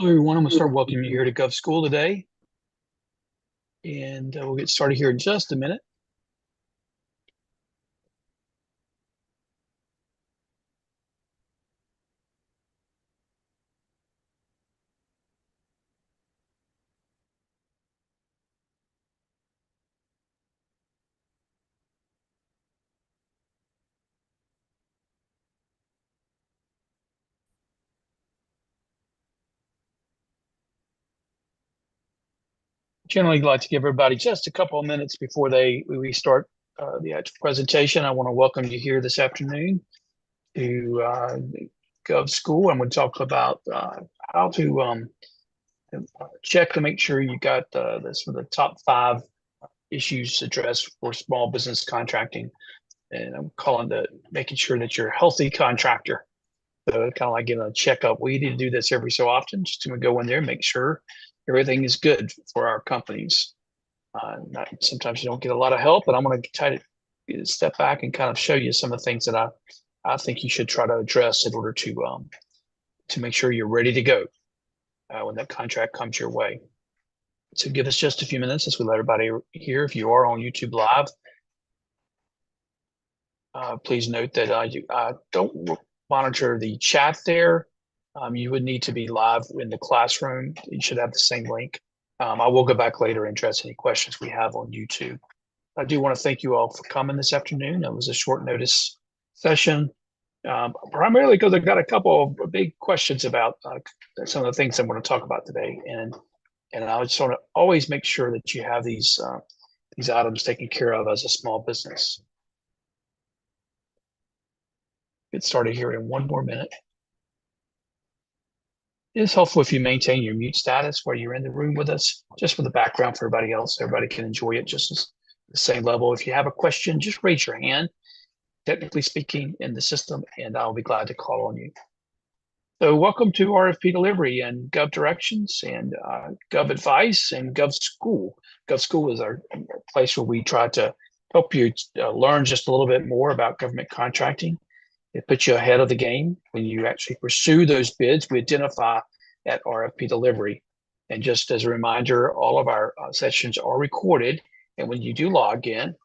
Hello, everyone. I'm going to start welcoming you here to Gov School today, and we'll get started here in just a minute. Generally, like to give everybody just a couple of minutes before we start the actual presentation. I want to welcome you here this afternoon to Gov School. I'm going to talk about how to check to make sure you got the top 5 issues addressed for small business contracting, and I'm calling it making sure that you're a healthy contractor. So kind of like getting a checkup. We need to do this every so often, just to go in there and make sure everything is good for our companies. Sometimes you don't get a lot of help, but I'm going to try to step back and kind of show you some of the things that I think you should try to address in order to make sure you're ready to go when that contract comes your way. So give us just a few minutes as we let everybody hear. If you are on YouTube Live, please note that you don't monitor the chat there. You would need to be live in the classroom. You should have the same link. I will go back later and address any questions we have on YouTube. I do want to thank you all for coming this afternoon. It was a short notice session, primarily because I've got a couple of big questions about some of the things I'm going to talk about today. And I just want to always make sure that you have these items taken care of as a small business. Get started here in one more minute. It is helpful if you maintain your mute status while you're in the room with us, just for the background for everybody else. So everybody can enjoy it just as the same level. If you have a question, just raise your hand, technically speaking, in the system, and I'll be glad to call on you. So welcome to RFP Delivery and Gov Directions and Gov Advice and Gov School. Gov School is our place where we try to help you learn just a little bit more about government contracting. It puts you ahead of the game when you actually pursue those bids. We identify at RFP Delivery. And just as a reminder, all of our sessions are recorded. And when you do log in,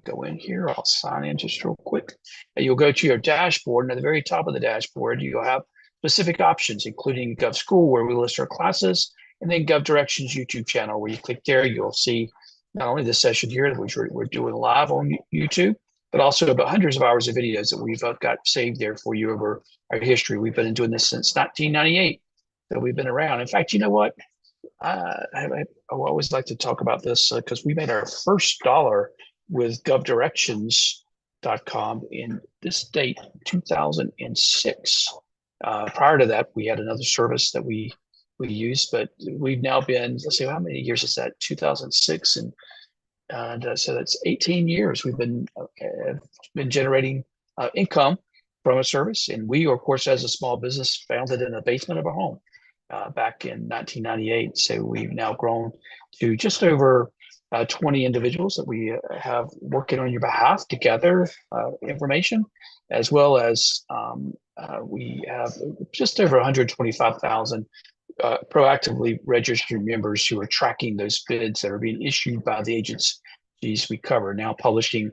go in here, I'll sign in just real quick. And you'll go to your dashboard, and at the very top of the dashboard, you'll have specific options, including Gov School, where we list our classes, and then Gov Directions YouTube channel, where you click there, you'll see not only this session here, which we're doing live on YouTube, but also about hundreds of hours of videos that we've got saved there for you over our history. We've been doing this since 1998, so we've been around. In fact, you know what? I always like to talk about this because we made our first dollar with govdirections.com in this date, 2006. Prior to that, we had another service that we used, but we've now been, let's see, how many years is that? 2006, and so that's 18 years we've been generating income from a service. And we, of course, as a small business, founded in the basement of a home back in 1998. So we've now grown to just over 20 individuals that we have working on your behalf to gather information, as well as we have just over 125,000 proactively registered members who are tracking those bids that are being issued by the agencies we cover, now publishing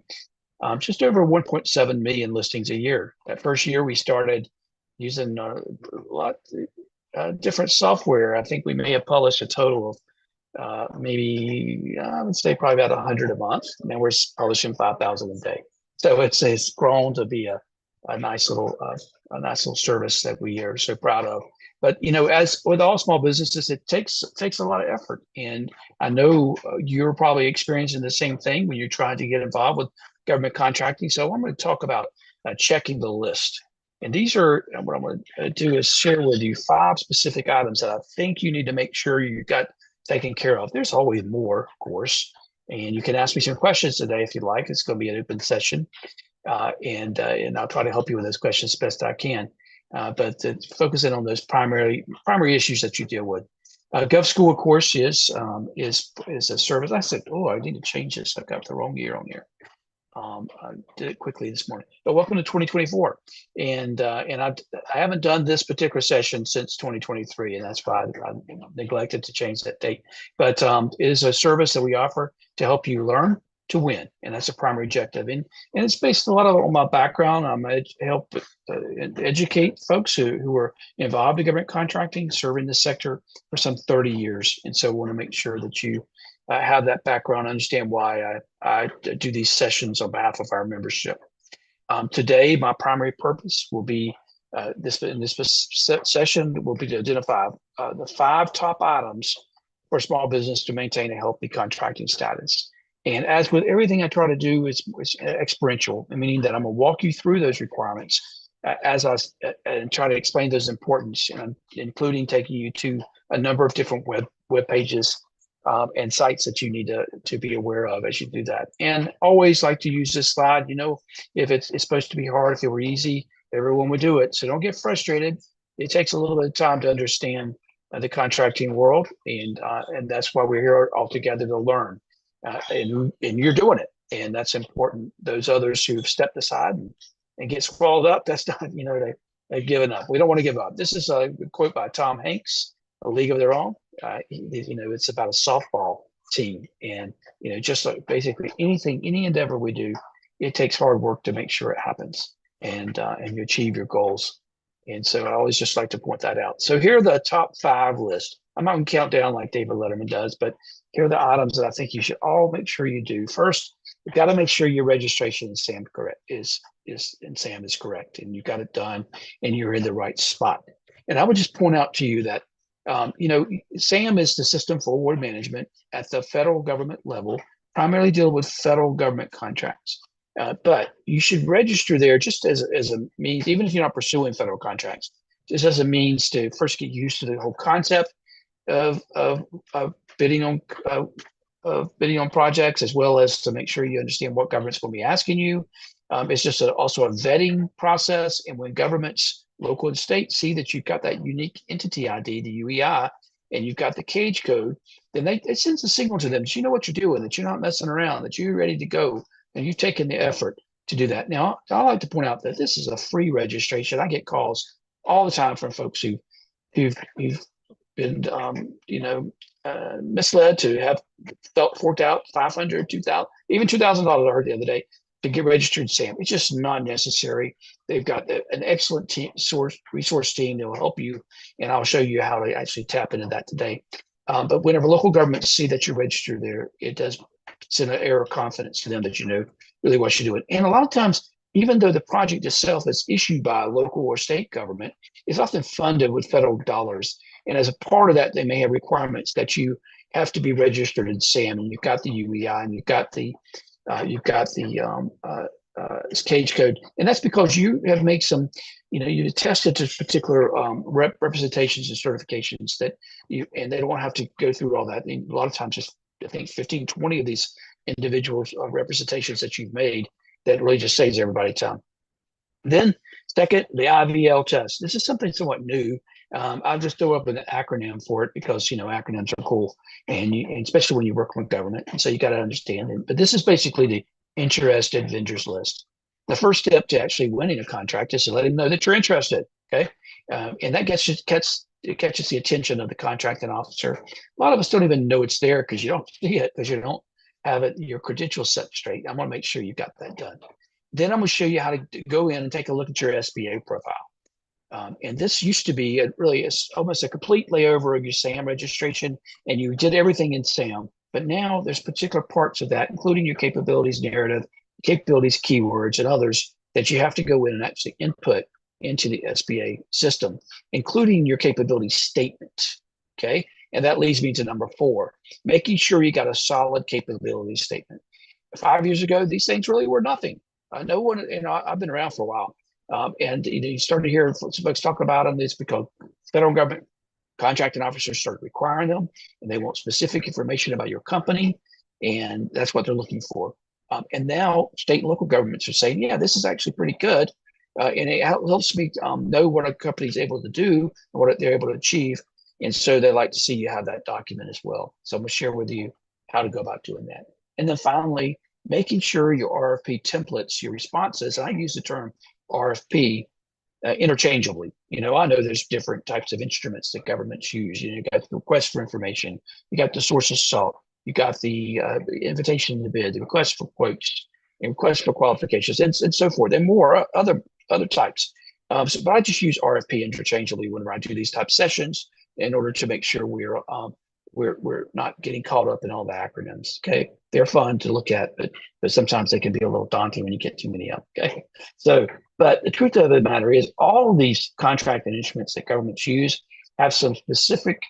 just over 1.7 million listings a year. That first year we started using a lot different software. I think we may have published a total of maybe, I would say probably about 100 a month. And then we're publishing 5,000 a day. So it's grown to be a nice little service that we are so proud of. But as with all small businesses, it takes a lot of effort, and I know you're probably experiencing the same thing when you're trying to get involved with government contracting. So I'm going to talk about checking the list, and these are what I'm going to do is share with you 5 specific items that I think you need to make sure you got taken care of. There's always more, of course, and you can ask me some questions today if you like. It's going to be an open session, and I'll try to help you with those questions best I can. But focusing on those primary issues that you deal with. Gov School, of course, is a service. I said, oh, I need to change this. I've got the wrong year on here. I did it quickly this morning. But welcome to 2024, and I haven't done this particular session since 2023, and that's why I neglected to change that date. But it is a service that we offer to help you learn to win, and that's a primary objective. And it's based a lot on my background. I'm help educate folks who are involved in government contracting, serving the sector for some 30 years, and so I want to make sure that you have that background, understand why I do these sessions on behalf of our membership. Today, my primary purpose will be this session will be to identify the 5 top items for small business to maintain a healthy contracting status. And as with everything I try to do, it's experiential, meaning that I'm going to walk you through those requirements as I and try to explain those importance, including taking you to a number of different web pages and sites that you need to be aware of as you do that. And always like to use this slide. If it's supposed to be hard, if it were easy, everyone would do it. So don't get frustrated. It takes a little bit of time to understand the contracting world, and that's why we're here all together to learn. And you're doing it, and that's important. Those others who've stepped aside and get swallowed up, that's not, they've given up. We don't want to give up. This is a quote by Tom Hanks, A League of Their Own. It's about a softball team, and just like basically any endeavor we do, it takes hard work to make sure it happens, and you achieve your goals. And so I always just like to point that out. So here are the top 5 list. I'm not going to count down like David Letterman does, but here are the items that I think you should all make sure you do. First, you've got to make sure your registration in SAM SAM is correct, and you got it done, and you're in the right spot. And I would just point out to you that SAM is the System for Award Management at the federal government level, primarily deal with federal government contracts. But you should register there just as a means, even if you're not pursuing federal contracts, just as a means to first get used to the whole concept of bidding on projects, as well as to make sure you understand what government's going to be asking you. It's just also a vetting process, and when governments, local and state, see that you've got that unique entity ID, the UEI, and you've got the cage code, then it sends a signal to them that you know what you're doing, that you're not messing around, that you're ready to go, and you've taken the effort to do that. Now, I like to point out that this is a free registration. I get calls all the time from folks who've been, misled, to have forked out $500, $2,000, even $2,000. I heard the other day to get registered SAM. It's just not necessary. They've got an excellent resource team that will help you, and I'll show you how to actually tap into that today. But whenever local governments see that you're registered there, it does send an air of confidence to them that you know really what you're doing. And a lot of times, even though the project itself is issued by a local or state government, it's often funded with federal dollars. And as a part of that, they may have requirements that you have to be registered in SAM, and you've got the UEI, and you've got the cage code, and that's because you have made some, you attested to particular representations and certifications that and they don't have to go through all that. And a lot of times, just I think 15, 20 of these individuals representations that you've made, that really just saves everybody time. Then second, the IVL test. This is something somewhat new. I'll just throw up an acronym for it because acronyms are cool, and especially when you work with government, and so you got to understand it. But this is basically the interested vendors list. The first step to actually winning a contract is to let them know that you're interested. Okay, and that catches the attention of the contracting officer. A lot of us don't even know it's there because you don't see it, because you don't have your credentials set straight. I want to make sure you got that done. Then I'm going to show you how to go in and take a look at your SBA profile. And this used to be almost a complete layover of your SAM registration, and you did everything in SAM. But now there's particular parts of that, including your capabilities narrative, capabilities keywords, and others that you have to go in and actually input into the SBA system, including your capability statement. Okay, and that leads me to number 4, making sure you got a solid capability statement. 5 years ago, these things really were nothing. No one, I've been around for a while. And you started to hear some folks talking about them. It's because federal government contracting officers started requiring them, and they want specific information about your company, and that's what they're looking for. And now state and local governments are saying, yeah, this is actually pretty good, and it helps me know what a company is able to do and what they're able to achieve. And so they like to see you have that document as well. So I'm going to share with you how to go about doing that. And then finally, making sure your RFP templates, your responses, and I use the term RFP interchangeably. I know there's different types of instruments that governments use. You got the request for information, you got the source of salt, you got the invitation to bid, the request for quotes, and request for qualifications, and so forth, and more other types. But I just use RFP interchangeably whenever I do these type sessions in order to make sure we're not getting caught up in all the acronyms. Okay, they're fun to look at, but sometimes they can be a little daunting when you get too many of them. Okay, so but the truth of the matter is, all of these contract and instruments that governments use have some specific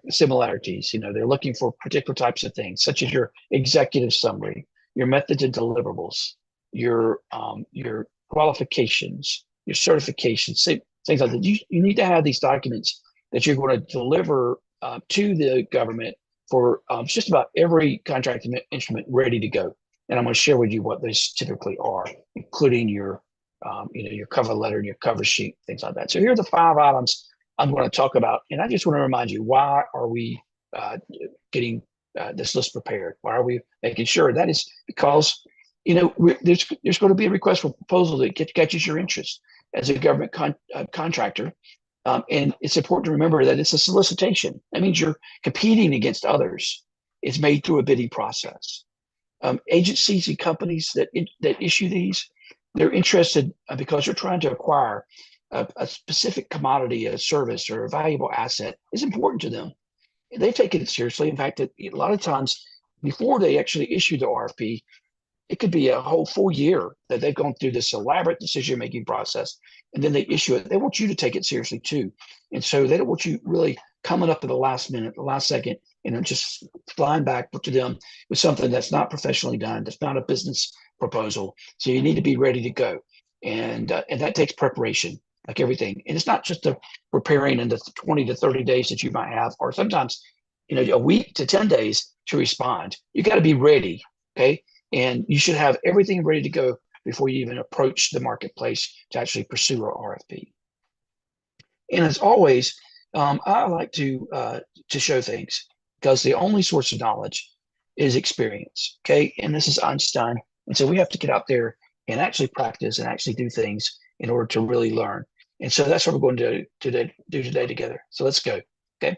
similarities. They're looking for particular types of things, such as your executive summary, your methods and deliverables, your qualifications, your certifications, things like that. You need to have these documents that you're going to deliver to the government for just about every contract instrument ready to go. And I'm going to share with you what those typically are, including your cover letter and your cover sheet, things like that. So here are the 5 items I'm going to talk about. And I just want to remind you, why are we getting this list prepared? Why are we making sure? That is because, there's going to be a request for proposal that catches your interest as a government contractor. And it's important to remember that it's a solicitation. That means you're competing against others. It's made through a bidding process. Agencies and companies that issue these, they're interested because they're trying to acquire a specific commodity, a service, or a valuable asset. Is important to them. They've taken it seriously. In fact, a lot of times before they actually issue the RFP, it could be a whole full year that they've gone through this elaborate decision-making process, and then they issue it. They want you to take it seriously too. And so they don't want you really coming up at the last minute, the last second, just flying back to them with something that's not professionally done, that's not a business proposal. So you need to be ready to go. And that takes preparation, like everything. And it's not just the preparing in the 20 to 30 days that you might have, or sometimes, a week to 10 days to respond. You got to be ready, okay? And you should have everything ready to go before you even approach the marketplace to actually pursue an RFP. And as always, I like to show things, because the only source of knowledge is experience. Okay, and this is Einstein, and so we have to get out there and actually practice and actually do things in order to really learn. And so that's what we're going to do today together. So let's go. Okay,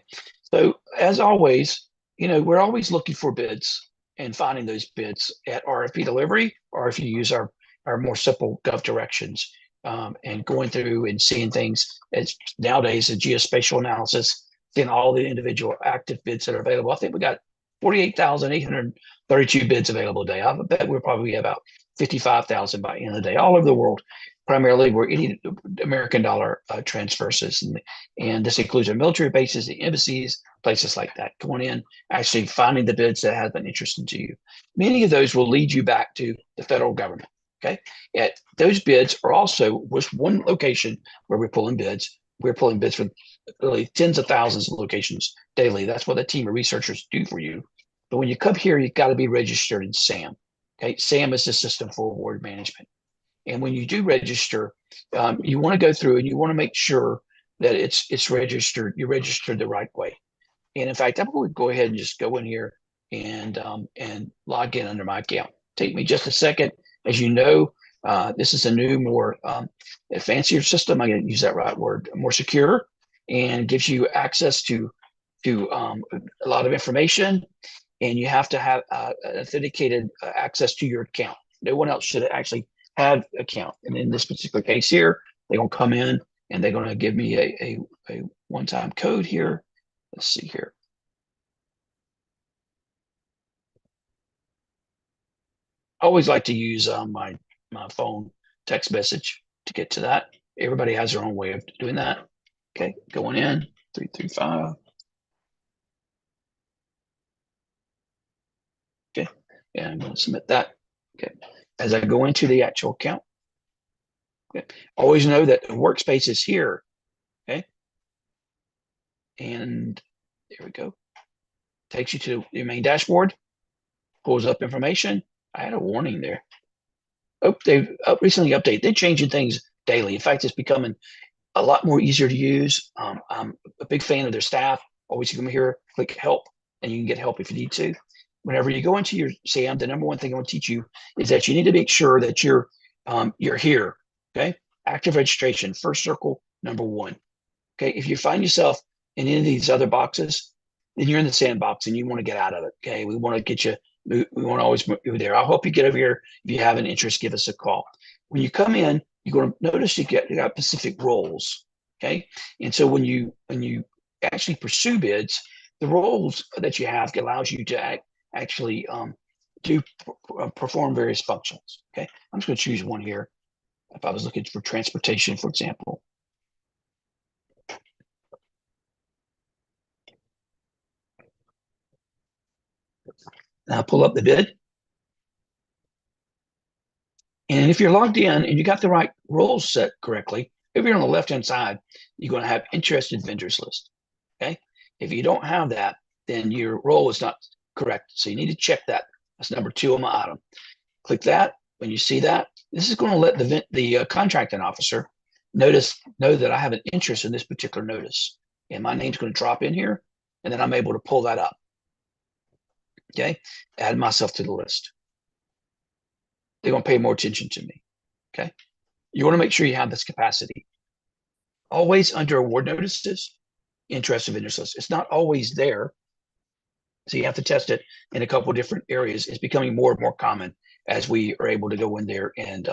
so as always, we're always looking for bids and finding those bids at RFP delivery, or if you use our more simple Gov directions, and going through and seeing things as nowadays a geospatial analysis, seeing all the individual active bids that are available. I think we got 48,832 bids available today. I bet we'll probably have about 55,000 by the end of the day, all over the world. Primarily, we're any American dollar transfers, and this includes our military bases, the embassies, places like that. Going in, actually finding the bids that have been interesting to you. Many of those will lead you back to the federal government. Okay, those bids are also just one location where we're pulling bids. We're pulling bids from really tens of thousands of locations daily. That's what a team of researchers do for you. But when you come here, you've got to be registered in SAM. Okay, SAM is the System for Award Management. And when you do register, you want to go through and you want to make sure that it's registered. You registered the right way. And in fact, I'm going to go ahead and just go in here and log in under my account. Take me just a second. As you know, this is a new, more fancier system. I'm going to use that right word, more secure, and gives you access to a lot of information. And you have to have authenticated access to your account. No one else should actually have an account. And in this particular case here, they're going to come in and they're going to give me a one-time code here. Let's see here. I always like to use my phone text message to get to that. Everybody has their own way of doing that. Okay, going in 335. Okay, and I'm going to submit that. Okay, as I go into the actual account, okay, always know that the workspace is here. Okay, and there we go. Takes you to your main dashboard, pulls up information. I had a warning there. Oh, they've recently updated. They're changing things daily. In fact, it's becoming a lot more easier to use. I'm a big fan of their staff. Always come here, click help, and you can get help if you need to. whenever you go into your SAM, the number one thing I want to teach you is that you need to make sure that you're here. Okay, active registration, first circle, number one. Okay, if you find yourself in any of these other boxes, then you're in the sandbox and you want to get out of it. Okay, we want to get you. We want to always move there. I'll help you get over here. If you have an interest, give us a call. When you come in, you're going to notice you got specific roles. Okay, and so when you actually pursue bids, the roles that you have allows you to actually perform various functions. Okay, I'm just going to choose one here. If I was looking for transportation, for example. I'll pull up the bid. And if you're logged in and you got the right roles set correctly, if you're on the left-hand side, you're going to have interested vendors list. Okay. If you don't have that, then your role is not correct. So you need to check that. That's number 2 on my item. Click that. When you see that, this is going to let the contracting officer know that I have an interest in this particular notice. And my name's going to drop in here, and then I'm able to pull that up. Okay. Add myself to the list. They're going to pay more attention to me. Okay. You want to make sure you have this capacity. Always under award notices, interested vendors list. It's not always there. So you have to test it in a couple of different areas. It's becoming more and more common as we are able to go in there and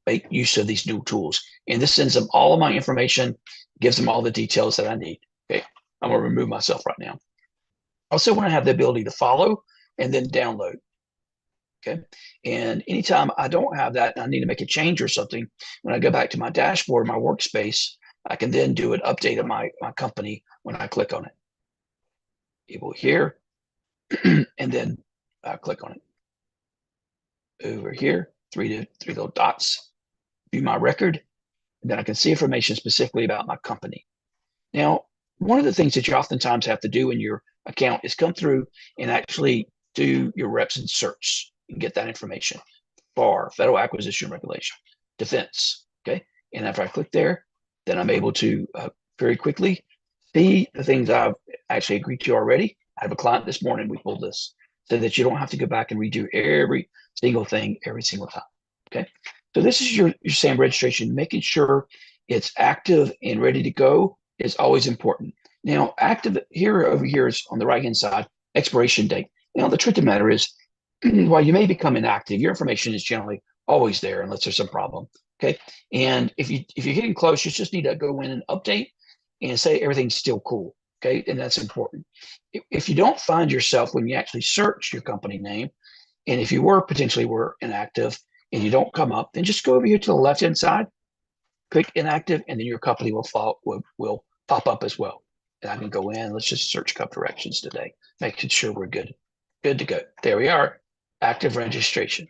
make use of these new tools. And this sends them all of my information, gives them all the details that I need. Okay. I'm going to remove myself right now. Also want to have the ability to follow and then download. Okay. And anytime I don't have that and I need to make a change or something, when I go back to my dashboard, my workspace, I can then do an update of my company when I click on it. People here, and then I click on it. Over here, three little dots, view my record, and then I can see information specifically about my company. Now, one of the things that you oftentimes have to do in your account is come through and actually do your reps and search and get that information. FAR, Federal Acquisition Regulation, Defense. Okay. And if I click there, then I'm able to very quickly see the things I've actually agreed to already. I have a client this morning, we pulled this so that you don't have to go back and redo every single thing every single time. Okay. So this is your SAM registration, making sure it's active and ready to go is always important. Now, active here over here is on the right-hand side, expiration date. Now, the truth of the matter is, while you may become inactive, your information is generally always there unless there's some problem. Okay. And if you're getting close, you just need to go in and update and say everything's still cool. Okay. And that's important. If you don't find yourself when you actually search your company name, and if you potentially were inactive and you don't come up, then just go over here to the left-hand side, click inactive, and then your company will pop up as well. And I can go in, let's just search Cup Directions today, making sure we're good to go. There we are, active registration.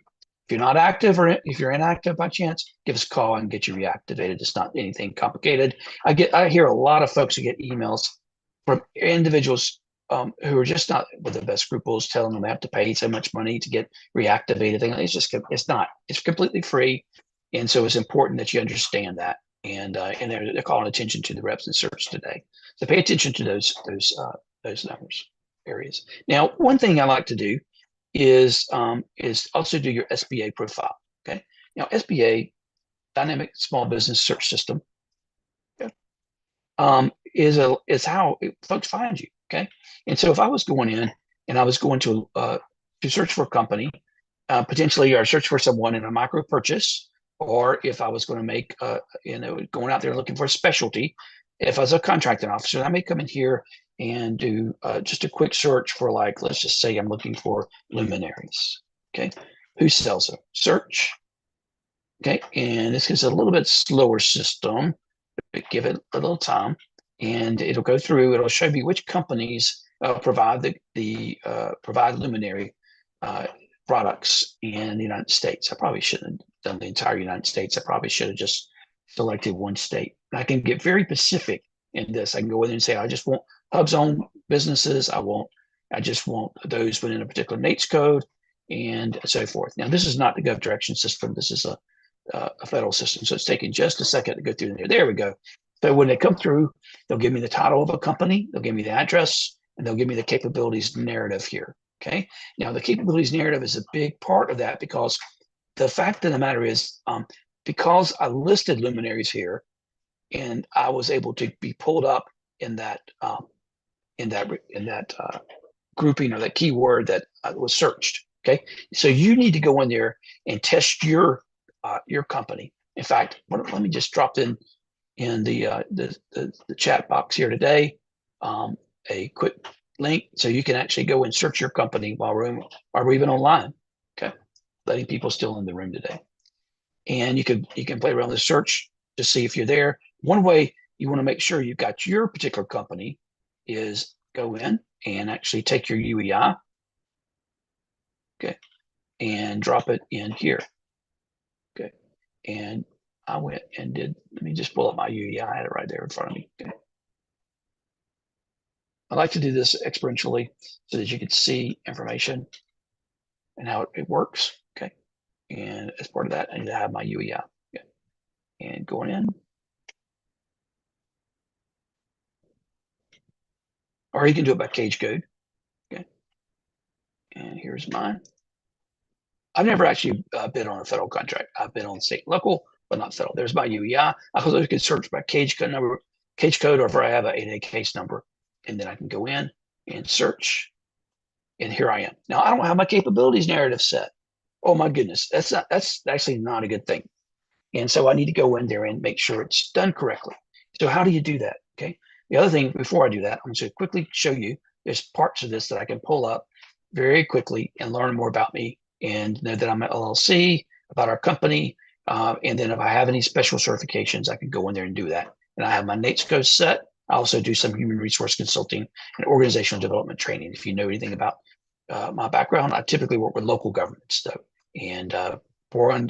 If you're not active or if you're inactive by chance, give us a call and get you reactivated. It's not anything complicated. I hear a lot of folks who get emails from individuals who are just not with the best scruples, telling them they have to pay so much money to get reactivated. It's completely free. And so it's important that you understand that. And they're calling attention to the reps and search today. So pay attention to those numbers areas. Now, one thing I like to do is also do your SBA profile. Okay. Now, SBA, Dynamic Small Business Search System, okay, is how folks find you. Okay. And so if I was going in and I was going to search for a company, potentially, or search for someone in a micro purchase, or if I was going to make, going out there looking for a specialty, if I was a contracting officer, I may come in here and do just a quick search for, like, let's just say I'm looking for luminaries. Okay. Who sells them? Search. Okay. And this is a little bit slower system. Give it a little time and it'll go through. It'll show me which companies provide provide luminary products in the United States. I probably shouldn't have done the entire United States. I probably should have just selected one state. I can get very specific in this. I can go in and say, I just want HUBZone businesses. I just want those within a particular NAICS code and so forth. Now, this is not the Gov Direction system. This is a federal system. So it's taking just a second to go through there. There we go. So when they come through, they'll give me the title of a company, they'll give me the address, and they'll give me the capabilities narrative here. Okay. Now the capabilities narrative is a big part of that, because the fact of the matter is, because I listed luminaries here, and I was able to be pulled up in that grouping, or that keyword that was searched. Okay, so you need to go in there and test your company. In fact, let me just drop in the chat box here today a quick link, so you can actually go and search your company while we're even online. Okay, letting people still in the room today, and you can play around the search to see if you're there. One way you want to make sure you've got your particular company is go in and actually take your UEI, okay, and drop it in here, okay. And I went and let me just pull up my UEI. I had it right there in front of me. Okay. I like to do this experientially so that you can see information and how it works, okay. And as part of that, I need to have my UEI, okay. And going in, or you can do it by cage code, okay. And here's mine. I've never actually bid on a federal contract. I've been on state and local, but not federal. There's my UEI. I can search by cage code number, or if I have an 8A case number, and then I can go in and search. And here I am. Now I don't have my capabilities narrative set. Oh my goodness, that's actually not a good thing. And so I need to go in there and make sure it's done correctly. So how do you do that? Okay. The other thing, before I do that, I'm going to quickly show you, there's parts of this that I can pull up very quickly and learn more about me, and know that I'm an LLC, about our company. And then if I have any special certifications, I can go in there and do that. And I have my NAICS code set. I also do some human resource consulting and organizational development training. If you know anything about my background, I typically work with local governments, though, and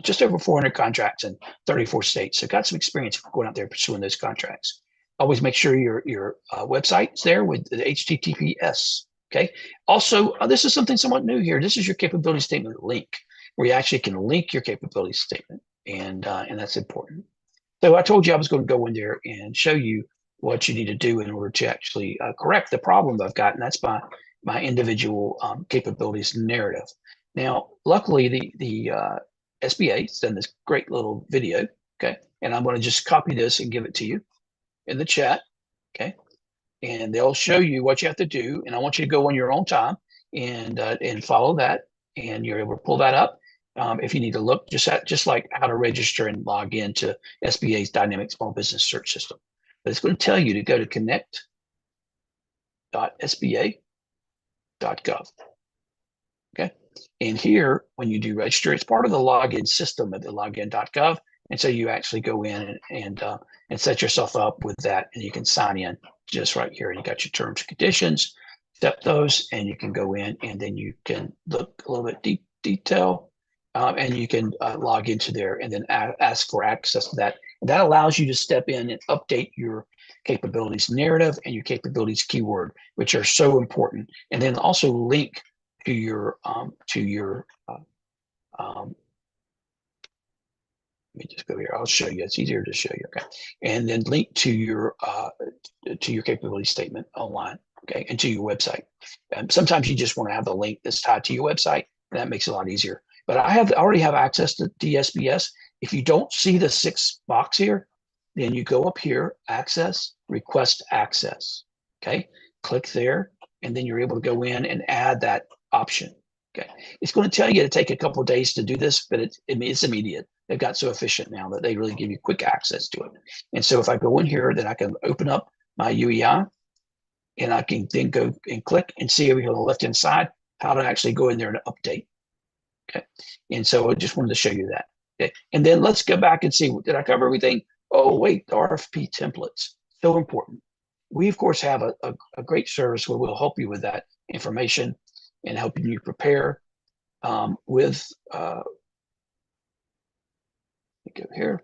just over 400 contracts in 34 states. So got some experience going out there pursuing those contracts. Always make sure your website's there with the HTTPS. Okay. Also, this is something somewhat new here. This is your capability statement link, where you actually can link your capability statement, and that's important. So I told you I was going to go in there and show you what you need to do in order to actually correct the problem I've got, and that's my individual capabilities narrative. Now, luckily, the SBA has done this great little video, okay? And I'm going to just copy this and give it to you in the chat, okay? And they'll show you what you have to do, and I want you to go on your own time and follow that, and you're able to pull that up. If you need to look just like how to register and log into SBA's Dynamic Small Business Search System. But it's going to tell you to go to connect.sba.gov. Okay. And here, when you do register, it's part of the login system at the login.gov. And so you actually go in and set yourself up with that, and you can sign in just right here. And you got your terms and conditions, accept those, and you can go in, and then you can look a little bit detail, and you can log into there and then ask for access to that. And that allows you to step in and update your capabilities narrative and your capabilities keyword, which are so important. And then also link to your let me just go here. I'll show you. It's easier to show you. Okay, and then link to your capability statement online. Okay, and to your website. Sometimes you just want to have the link that's tied to your website, and that makes it a lot easier. But I already have access to DSBS. If you don't see the 6 box here, then you go up here, access, request access. Okay, click there, and then you're able to go in and add that option. Okay, it's going to tell you to take a couple of days to do this, but it's immediate. They've got so efficient now that they really give you quick access to it. And so if I go in here, then I can open up my UEI, and I can then go and click and see over here on the left-hand side how to actually go in there and update. Okay, and so I just wanted to show you that. Okay, and then let's go back and see, did I cover everything? Oh, wait, the RFP templates, so important. We, of course, have a great service where we'll help you with that information and helping you prepare with, go here.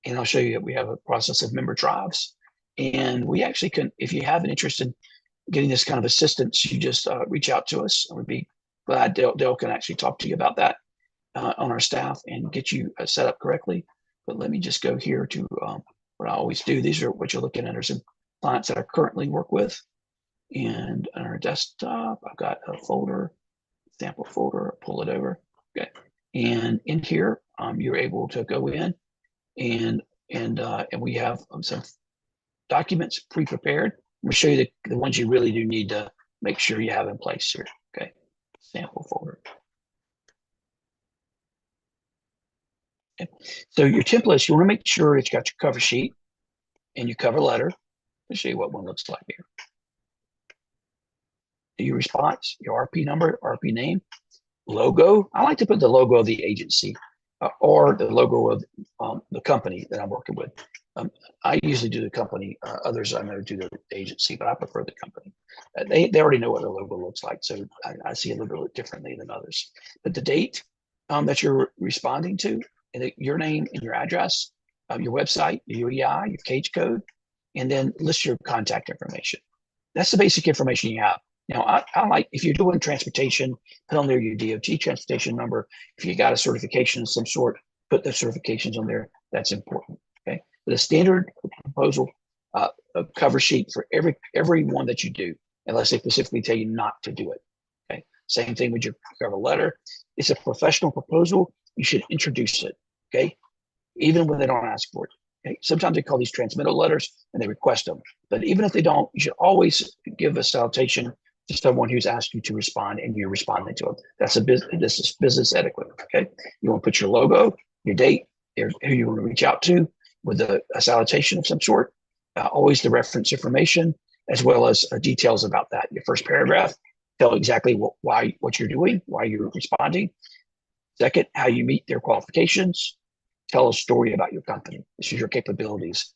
And I'll show you that we have a process of member tribes. And we actually can, if you have an interest in getting this kind of assistance, you just reach out to us. I would be glad Dale can actually talk to you about that on our staff and get you set up correctly. But let me just go here to what I always do, these are what you're looking at are some clients that I currently work with. And on our desktop, I've got a folder, sample folder, pull it over. Okay. And in here, you're able to go in and we have some documents pre-prepared. I'm gonna show you the ones you really do need to make sure you have in place here. Okay. Sample folder. Okay. So your templates, you want to make sure it's got your cover sheet and your cover letter. Let's show you what one looks like here. Your response, your RP number, RP name, logo. I like to put the logo of the agency or the logo of the company that I'm working with. I usually do the company. Others I know do the agency, but I prefer the company. They already know what the logo looks like, so I see it a little bit differently than others. But the date that you're responding to, and your name and your address, your website, your UEI, your cage code, and then list your contact information. That's the basic information you have. Now, I like, if you're doing transportation, put on there your DOT transportation number. If you got a certification of some sort, put the certifications on there. That's important. Okay. The standard proposal cover sheet for every one that you do, unless they specifically tell you not to do it. Okay. Same thing with your cover letter. It's a professional proposal. You should introduce it. Okay. Even when they don't ask for it. Okay? Sometimes they call these transmittal letters and they request them. But even if they don't, you should always give a salutation to someone who's asked you to respond and you're responding to them. That's a business. This is business etiquette. Okay. You want to put your logo, your date, who you want to reach out to with a salutation of some sort. Always the reference information as well as details about that. Your first paragraph, tell exactly what you're doing, why you're responding. Second, how you meet their qualifications. Tell a story about your company. This is your capabilities.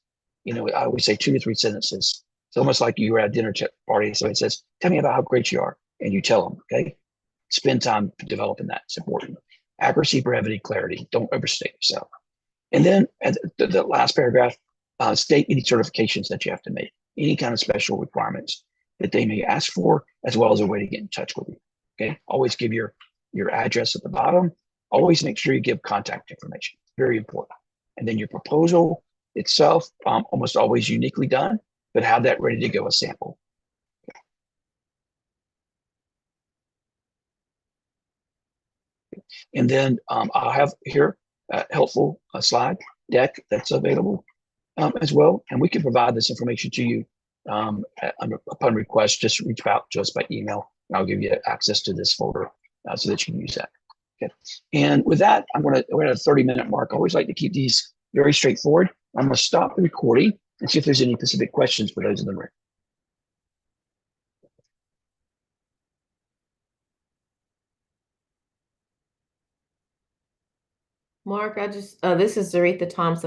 I always say 2 to 3 sentences. It's almost like you were at a dinner party. So it says, tell me about how great you are. And you tell them, okay? Spend time developing that. It's important. Accuracy, brevity, clarity. Don't overstate yourself. And then at the last paragraph, state any certifications that you have to make, any kind of special requirements that they may ask for, as well as a way to get in touch with you. Okay. Always give your address at the bottom. Always make sure you give contact information. Very important. And then your proposal itself, almost always uniquely done, but have that ready to go, a sample. And then I'll have here a helpful slide deck that's available as well. And we can provide this information to you upon request. Just reach out to us by email, and I'll give you access to this folder so that you can use that. Okay. And with that, we're at a 30-minute mark. I always like to keep these very straightforward. I'm going to stop the recording and see if there's any specific questions for those in the room. Mark, this is Zaretha Thompson.